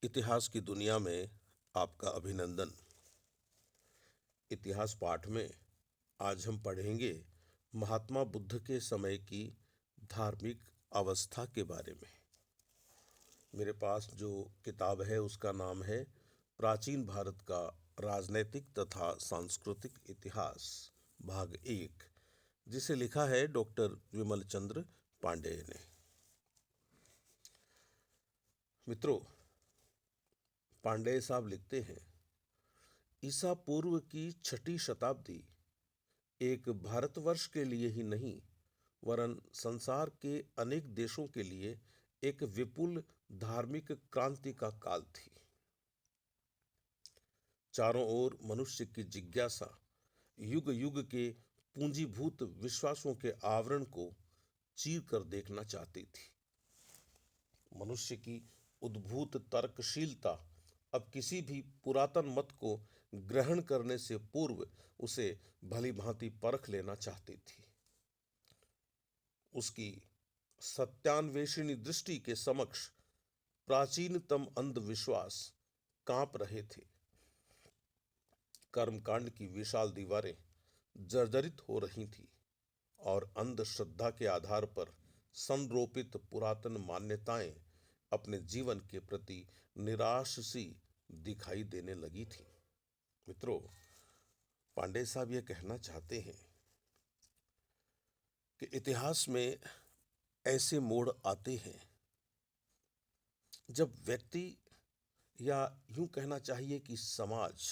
इतिहास की दुनिया में आपका अभिनंदन। इतिहास पाठ में आज हम पढ़ेंगे महात्मा बुद्ध के समय की धार्मिक अवस्था के बारे में। मेरे पास जो किताब है उसका नाम है प्राचीन भारत का राजनैतिक तथा सांस्कृतिक इतिहास भाग 1, जिसे लिखा है डॉक्टर विमल चंद्र पांडेय ने। मित्रों, पांडेय साहब लिखते हैं, ईसा पूर्व की 6ठी शताब्दी एक भारतवर्ष के लिए ही नहीं वरन संसार के अनेक देशों के लिए एक विपुल धार्मिक क्रांति का काल थी। चारों ओर मनुष्य की जिज्ञासा युग युग के पूंजीभूत विश्वासों के आवरण को चीर कर देखना चाहती थी। मनुष्य की उद्भूत तर्कशीलता अब किसी भी पुरातन मत को ग्रहण करने से पूर्व उसे भली भांति परख लेना चाहती थी। उसकी सत्यान्वेषणी दृष्टि के समक्ष प्राचीनतम अंधविश्वास कांप रहे थे। कर्मकांड की विशाल दीवारें जर्जरित हो रही थी और अंधश्रद्धा के आधार पर संरोपित पुरातन मान्यताएं अपने जीवन के प्रति निराश सी दिखाई देने लगी थी। मित्रों, पांडे साहब ये कहना चाहते हैं कि इतिहास में ऐसे मोड़ आते हैं जब व्यक्ति, या यूं कहना चाहिए कि समाज,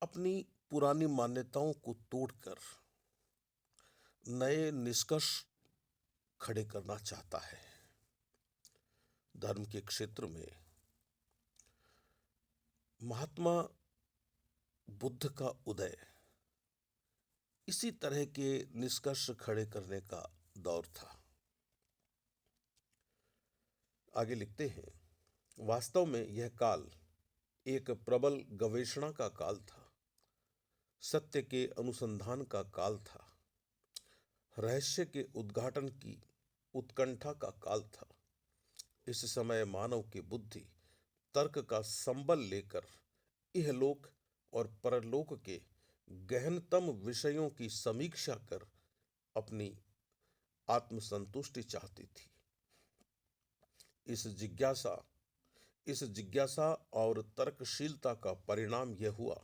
अपनी पुरानी मान्यताओं को तोड़कर नए निष्कर्ष खड़े करना चाहता है। धर्म के क्षेत्र में महात्मा बुद्ध का उदय इसी तरह के निष्कर्ष खड़े करने का दौर था। आगे लिखते हैं, वास्तव में यह काल एक प्रबल गवेषणा का काल था, सत्य के अनुसंधान का काल था, रहस्य के उद्घाटन की उत्कंठा का काल था। इस समय मानव की बुद्धि तर्क का संबल लेकर इहलोक और परलोक के गहनतम विषयों की समीक्षा कर अपनी आत्मसंतुष्टि चाहती थी। इस जिज्ञासा और तर्कशीलता का परिणाम यह हुआ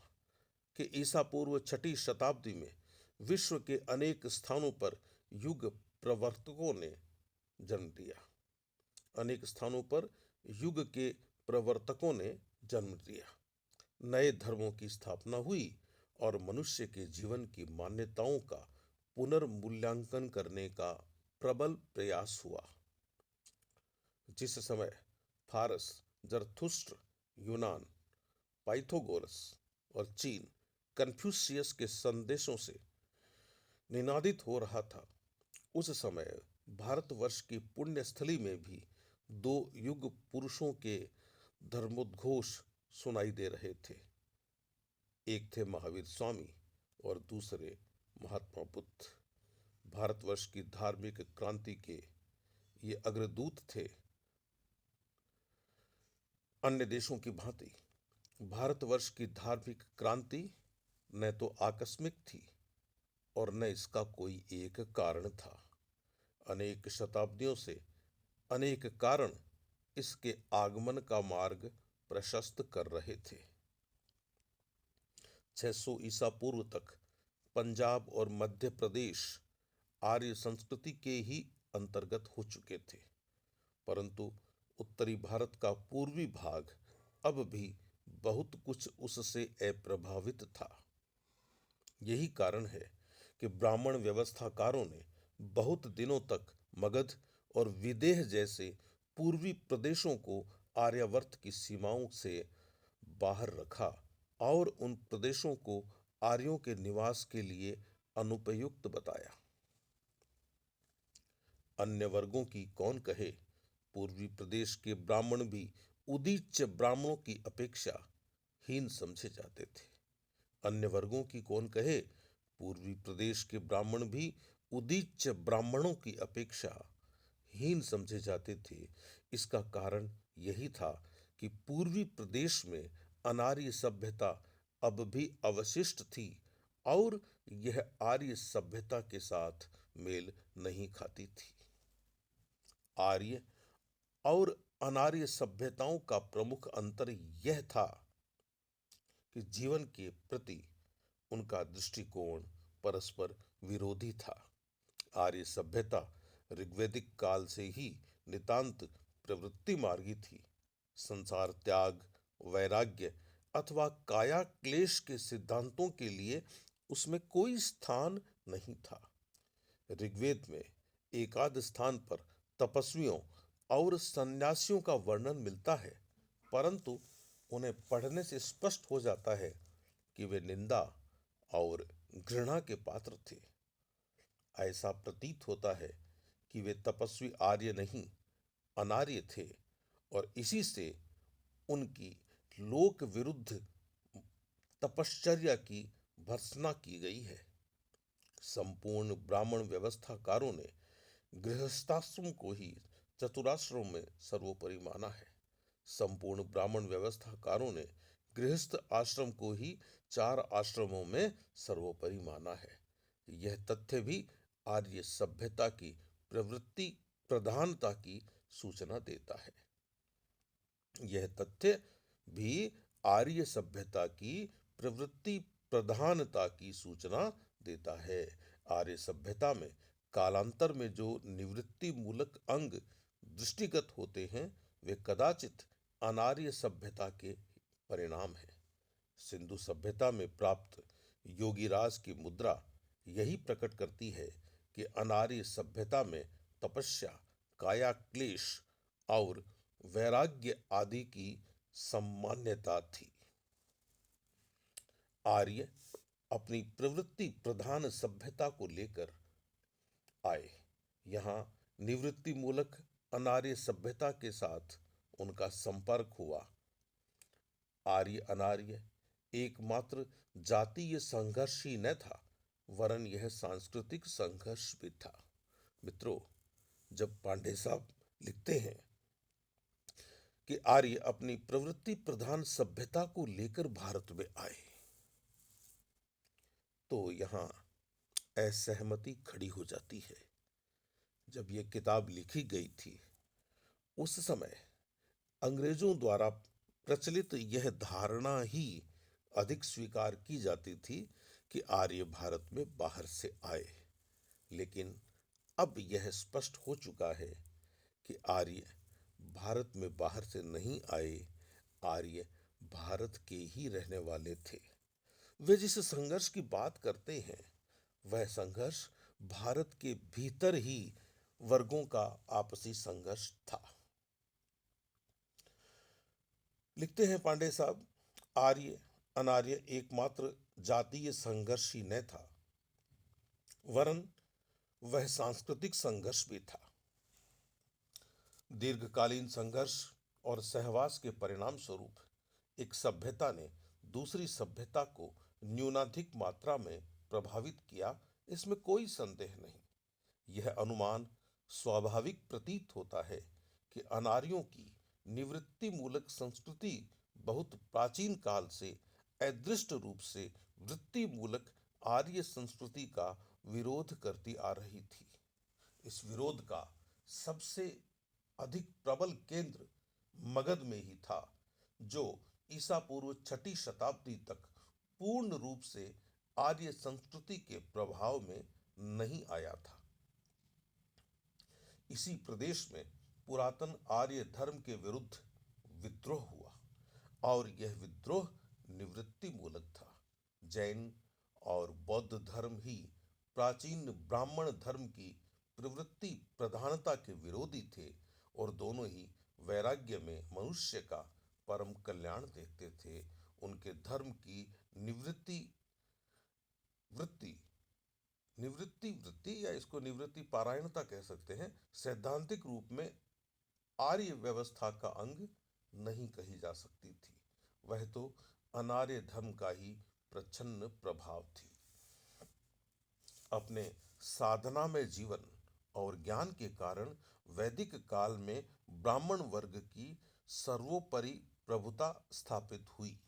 कि ईसा पूर्व 6ठी शताब्दी में विश्व के अनेक स्थानों पर युग प्रवर्तकों ने जन्म लिया। अनेक स्थानों पर युग के प्रवर्तकों ने जन्म लिया। नए धर्मों की स्थापना हुई और मनुष्य के जीवन की मान्यताओं का पुनर्मूल्यांकन करने का प्रबल प्रयास हुआ। जिस समय फारस, जरथुस्त्र, यूनान, पाइथागोरस और चीन कन्फ्यूशियस के संदेशों से निनादित हो रहा था, उस समय भारतवर्ष की पुण्यस्थली में भी 2 युग पुरुषों के धर्मोद्घोष सुनाई दे रहे थे। एक थे महावीर स्वामी और दूसरे महात्मा बुद्ध। भारतवर्ष की धार्मिक क्रांति के ये अग्रदूत थे। अन्य देशों की भांति भारतवर्ष की धार्मिक क्रांति न तो आकस्मिक थी और न इसका कोई एक कारण था। अनेक शताब्दियों से अनेक कारण इसके आगमन का मार्ग प्रशस्त कर रहे थे। 600 ईसा पूर्व तक पंजाब और मध्य प्रदेश आर्य संस्कृति के ही अंतर्गत हो चुके थे, परंतु उत्तरी भारत का पूर्वी भाग अब भी बहुत कुछ उससे अप्रभावित था। यही कारण है कि ब्राह्मण व्यवस्थाकारों ने बहुत दिनों तक मगध और विदेह जैसे पूर्वी प्रदेशों को आर्यावर्त की सीमाओं से बाहर रखा और उन प्रदेशों को आर्यों के निवास के लिए अनुपयुक्त बताया। अन्य वर्गों की कौन कहे, पूर्वी प्रदेश के ब्राह्मण भी उदीच्य ब्राह्मणों की अपेक्षा हीन समझे जाते थे। अन्य वर्गों की कौन कहे, पूर्वी प्रदेश के ब्राह्मण भी उदीच्य ब्राह्मणों की अपेक्षा हीन समझे जाते थे। इसका कारण यही था कि पूर्वी प्रदेश में अनार्य सभ्यता अब भी अवशिष्ट थी और यह आर्य सभ्यता के साथ मेल नहीं खाती थी। आर्य और अनार्य सभ्यताओं का प्रमुख अंतर यह था कि जीवन के प्रति उनका दृष्टिकोण परस्पर विरोधी था। आर्य सभ्यता ऋग्वैदिक काल से ही नितांत प्रवृत्ति मार्गी थी। संसार त्याग, वैराग्य अथवा काया क्लेश के सिद्धांतों के लिए उसमें कोई स्थान नहीं था। ऋग्वेद में एकाध स्थान पर तपस्वियों और सन्यासियों का वर्णन मिलता है, परंतु उन्हें पढ़ने से स्पष्ट हो जाता है कि वे निंदा और घृणा के पात्र थे। ऐसा प्रतीत होता है कि वे तपस्वी आर्य नहीं, अनार्य थे और इसी से उनकी लोक विरुद्ध तपश्चर्या की भर्त्सना की गई है। संपूर्ण ब्राह्मण व्यवस्थाकारों ने गृहस्थाश्रम को ही चतुराश्रम में सर्वोपरि माना है। संपूर्ण ब्राह्मण व्यवस्थाकारों ने गृहस्थ आश्रम को ही 4 आश्रमों में सर्वोपरि माना है। यह तथ्य भी आर्य सभ्यता की प्रवृत्ति प्रधानता की सूचना देता है। यह तथ्य भी आर्य सभ्यता की प्रवृत्ति प्रधानता की सूचना देता है। आर्य सभ्यता में कालांतर में जो निवृत्ति मूलक अंग दृष्टिगत होते हैं, वे कदाचित अनार्य सभ्यता के परिणाम हैं। सिंधु सभ्यता में प्राप्त योगीराज की मुद्रा यही प्रकट करती है कि अनार्य सभ्यता में तपस्या, काया क्लेश और वैराग्य आदि की सामान्यता थी। आर्य अपनी प्रवृत्ति प्रधान सभ्यता को लेकर आए। यहाँ निवृत्ति मूलक अनार्य सभ्यता के साथ उनका संपर्क हुआ। आर्य अनार्य एकमात्र जातीय संघर्ष ही न था, वरन यह सांस्कृतिक संघर्ष भी था। मित्रों, जब पांडे साहब लिखते हैं कि आर्य अपनी प्रवृत्ति प्रधान सभ्यता को लेकर भारत में आए, तो यहां असहमति खड़ी हो जाती है। जब यह किताब लिखी गई थी, उस समय अंग्रेजों द्वारा प्रचलित यह धारणा ही अधिक स्वीकार की जाती थी कि आर्य भारत में बाहर से आए। लेकिन अब यह स्पष्ट हो चुका है कि आर्य भारत में बाहर से नहीं आए, आर्य भारत के ही रहने वाले थे। वे जिस संघर्ष की बात करते हैं, वह संघर्ष भारत के भीतर ही वर्गों का आपसी संघर्ष था। लिखते हैं पांडे साहब, आर्य अनार्य एकमात्र जातीय संघर्ष ही न था, वरन वह सांस्कृतिक संघर्ष भी था। दीर्घकालीन संघर्ष और सहवास के परिणाम स्वरूप एक सभ्यता ने दूसरी सभ्यता को न्यूनाधिक मात्रा में प्रभावित किया, इसमें कोई संदेह नहीं। यह अनुमान स्वाभाविक प्रतीत होता है कि अनार्यों की निवृत्ति मूलक संस्कृति बहुत प्राचीन काल से अदृष्ट रूप से वृत्ति मूलक आर्य संस्कृति का विरोध करती आ रही थी। इस विरोध का सबसे अधिक प्रबल केंद्र मगध में ही था, जो ईसा पूर्व 6ठी शताब्दी तक पूर्ण रूप से आर्य संस्कृति के प्रभाव में नहीं आया था। इसी प्रदेश में पुरातन आर्य धर्म के विरुद्ध विद्रोह हुआ और यह विद्रोह निवृत्ति मूलक था। जैन और बौद्ध धर्म ही प्राचीन ब्राह्मण धर्म की प्रवृत्ति प्रधानता के विरोधी थे और दोनों ही वैराग्य में मनुष्य का परम कल्याण देखते थे। उनके धर्म की निवृत्ति वृत्ति या इसको निवृत्ति पारायणता कह सकते हैं, सैद्धांतिक रूप में आर्य व्यवस्था का अंग नहीं कही जा सकती थी। वह तो अनार्य धर्म का ही प्रच्छन्न प्रभाव थी। अपने साधना में जीवन और ज्ञान के कारण वैदिक काल में ब्राह्मण वर्ग की सर्वोपरि प्रभुता स्थापित हुई।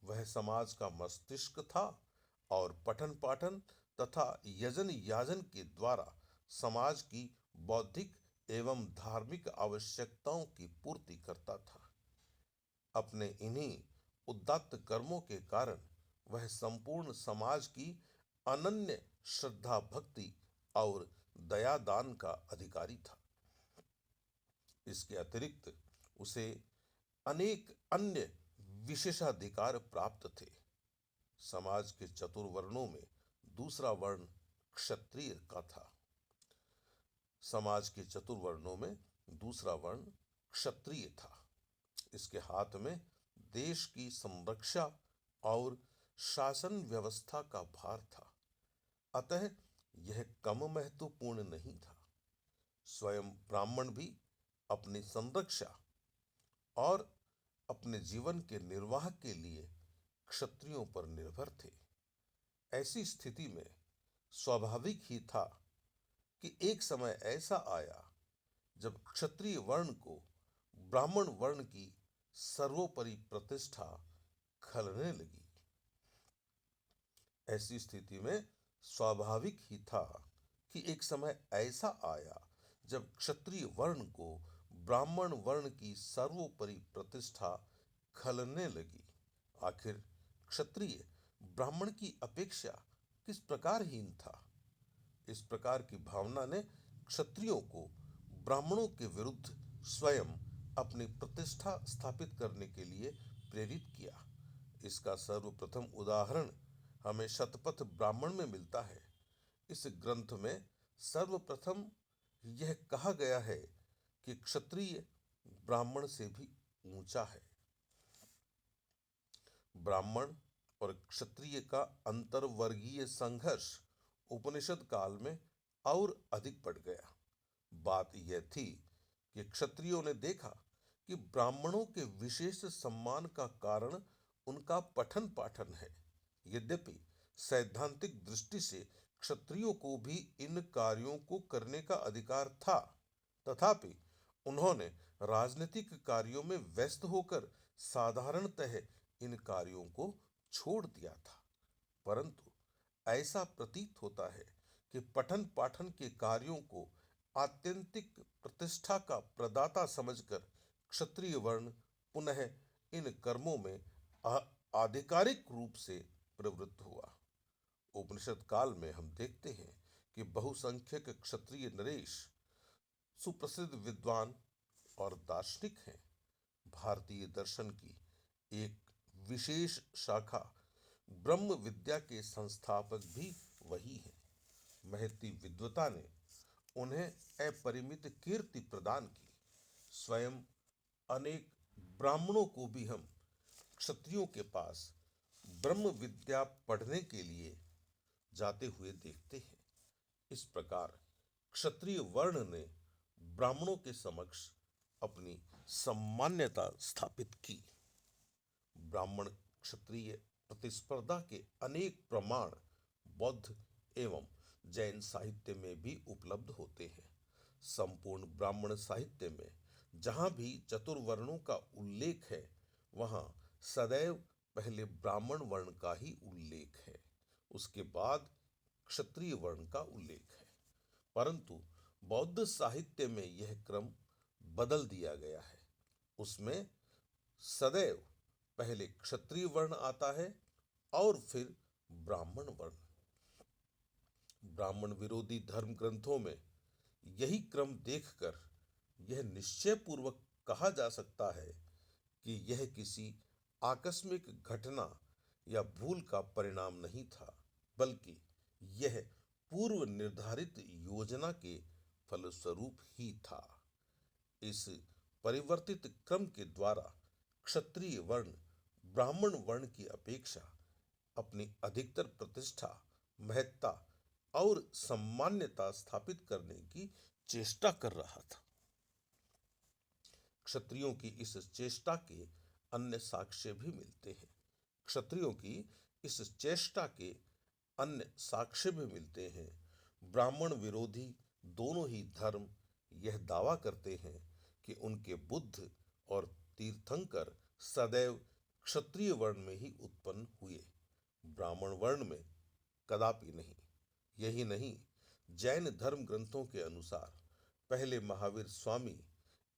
वह समाज का मस्तिष्क था और पठन पाठन तथा यजन याजन के द्वारा समाज की बौद्धिक एवं धार्मिक आवश्यकताओं की पूर्ति करता था। अपने इन्हीं उदात्त कर्मों के कारण वह संपूर्ण समाज की अनन्य श्रद्धा भक्ति और दयादान का अधिकारी था। इसके अतिरिक्त उसे अनेक अन्य विशेषाधिकार प्राप्त थे। समाज के चतुर्वर्णों में दूसरा वर्ण क्षत्रिय का था। समाज के चतुर्वर्णों में दूसरा वर्ण क्षत्रिय था। इसके हाथ में देश की संरक्षा और शासन व्यवस्था का भार था। अतः यह कम महत्वपूर्ण नहीं था। स्वयं ब्राह्मण भी अपनी संरक्षा और अपने जीवन के निर्वाह के लिए क्षत्रियों पर निर्भर थे। ऐसी स्थिति में स्वाभाविक ही था कि एक समय ऐसा आया जब क्षत्रिय वर्ण को ब्राह्मण वर्ण की सर्वोपरि प्रतिष्ठा खलने लगी। ऐसी स्थिति में स्वाभाविक ही था कि एक समय ऐसा आया जब क्षत्रिय वर्ण को ब्राह्मण वर्ण की सर्वोपरि प्रतिष्ठा खलने लगी। आखिर क्षत्रिय ब्राह्मण की अपेक्षा किस प्रकार हीन था? इस प्रकार की भावना ने क्षत्रियों को ब्राह्मणों के विरुद्ध स्वयं अपनी प्रतिष्ठा स्थापित करने के लिए प्रेरित किया। इसका सर्वप्रथम उदाहरण हमें शतपथ ब्राह्मण में मिलता है। इस ग्रंथ में सर्वप्रथम यह कहा गया है कि क्षत्रिय ब्राह्मण से भी ऊंचा है। ब्राह्मण और क्षत्रिय का अंतर्वर्गीय संघर्ष उपनिषद काल में और अधिक बढ़ गया। बात यह थी कि क्षत्रियों ने देखा कि ब्राह्मणों के विशेष सम्मान का कारण उनका पठन पाठन है। यद्यपि सैद्धांतिक दृष्टि से क्षत्रियों को भी इन कार्यों को करने का अधिकार था, तथापि उन्होंने राजनीतिक कार्यों में व्यस्त होकर साधारणतः इन कार्यों को छोड़ दिया था। परंतु ऐसा प्रतीत होता है कि पठन पाठन के कार्यों को आत्यंतिक प्रतिष्ठा का प्रदाता समझकर क्षत्रिय वर्ण पुनः इन कर्मों में आधिकारिक रूप से प्रवृत्त हुआ। उपनिषद काल में हम देखते हैं कि बहुसंख्यक क्षत्रिय नरेश सुप्रसिद्ध विद्वान और दार्शनिक हैं। भारतीय दर्शन की एक विशेष शाखा ब्रह्म विद्या के संस्थापक भी वही हैं। महती विद्वता ने उन्हें अपरिमित कीर्ति प्रदान की। स्वयं अनेक ब्राह्मणों को भी हम क्षत्रियों के पास ब्रह्म विद्या पढ़ने के लिए जाते हुए देखते हैं। इस प्रकार क्षत्रिय वर्ण ने ब्राह्मणों के समक्ष अपनी सम्मान्यता स्थापित की। ब्राह्मण क्षत्रिय प्रतिस्पर्धा के अनेक प्रमाण बौद्ध एवं जैन साहित्य में भी उपलब्ध होते हैं। संपूर्ण ब्राह्मण साहित्य में जहां भी चतुर्वर्णों का उल्लेख है, वहां सदैव पहले ब्राह्मण वर्ण का ही उल्लेख है, उसके बाद क्षत्रिय वर्ण का उल्लेख है। परंतु बौद्ध साहित्य में यह क्रम बदल दिया गया है। उसमें सदैव पहले क्षत्रिय वर्ण आता है और फिर ब्राह्मण वर्ण। ब्राह्मण विरोधी धर्म ग्रंथों में यही क्रम देखकर यह निश्चय पूर्वक कहा जा सकता है कि यह किसी आकस्मिक घटना या भूल का परिणाम नहीं था, बल्कि यह पूर्व निर्धारित योजना के फलस्वरूप ही था। इस परिवर्तित क्रम के द्वारा क्षत्रिय वर्ण ब्राह्मण वर्ण की अपेक्षा अपनी अधिकतर प्रतिष्ठा, महत्ता और सम्मान्यता स्थापित करने की चेष्टा कर रहा था। क्षत्रियों की इस चेष्टा के अन्य साक्ष्य भी मिलते हैं। क्षत्रियों की इस चेष्टा के अन्य साक्ष्य भी मिलते हैं। ब्राह्मण विरोधी दोनों ही धर्म यह दावा करते हैं कि उनके बुद्ध और तीर्थंकर सदैव क्षत्रिय वर्ण में ही उत्पन्न हुए, ब्राह्मण वर्ण में कदापि नहीं। यही नहीं, जैन धर्म ग्रंथों के अनुसार पहले महावीर स्वामी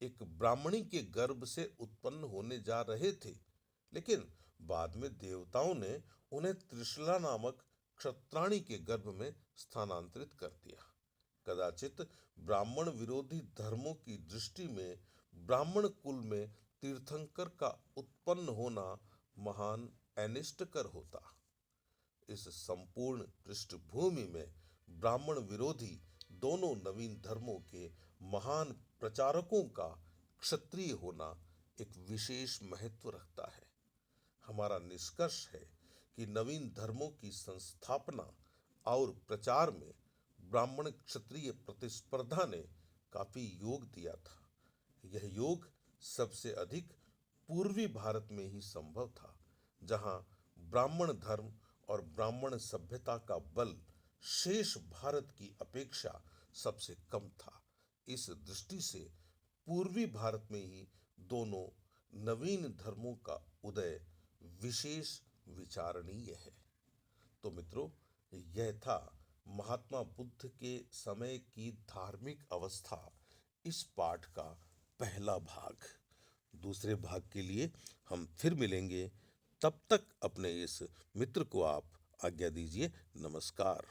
एक ब्राह्मणी के गर्भ से उत्पन्न होने जा रहे थे, लेकिन बाद में देवताओं ने उन्हें त्रिशला नामक क्षत्राणी के गर्भ में स्थानांतरित कर दिया। कदाचित ब्राह्मण विरोधी धर्मों की दृष्टि में ब्राह्मण कुल में तीर्थंकर का उत्पन्न होना महान अनिष्टकर होता। इस संपूर्ण पृष्ठभूमि में ब्राह्मण विरोधी दोनों नवीन धर्मों के महान प्रचारकों का क्षत्रिय होना एक विशेष महत्व रखता है। हमारा निष्कर्ष है कि नवीन धर्मों की संस्थापना और प्रचार में ब्राह्मण क्षत्रिय प्रतिस्पर्धा ने काफी योग दिया था। यह योग सबसे अधिक पूर्वी भारत में ही संभव था, जहां ब्राह्मण धर्म और ब्राह्मण सभ्यता का बल शेष भारत की अपेक्षा सबसे कम था। इस दृष्टि से पूर्वी भारत में ही दोनों नवीन धर्मों का उदय विशेष विचारणीय है। तो मित्रों, यह था महात्मा बुद्ध के समय की धार्मिक अवस्था, इस पाठ का पहला भाग। दूसरे भाग के लिए हम फिर मिलेंगे। तब तक अपने इस मित्र को आप आज्ञा दीजिए। नमस्कार।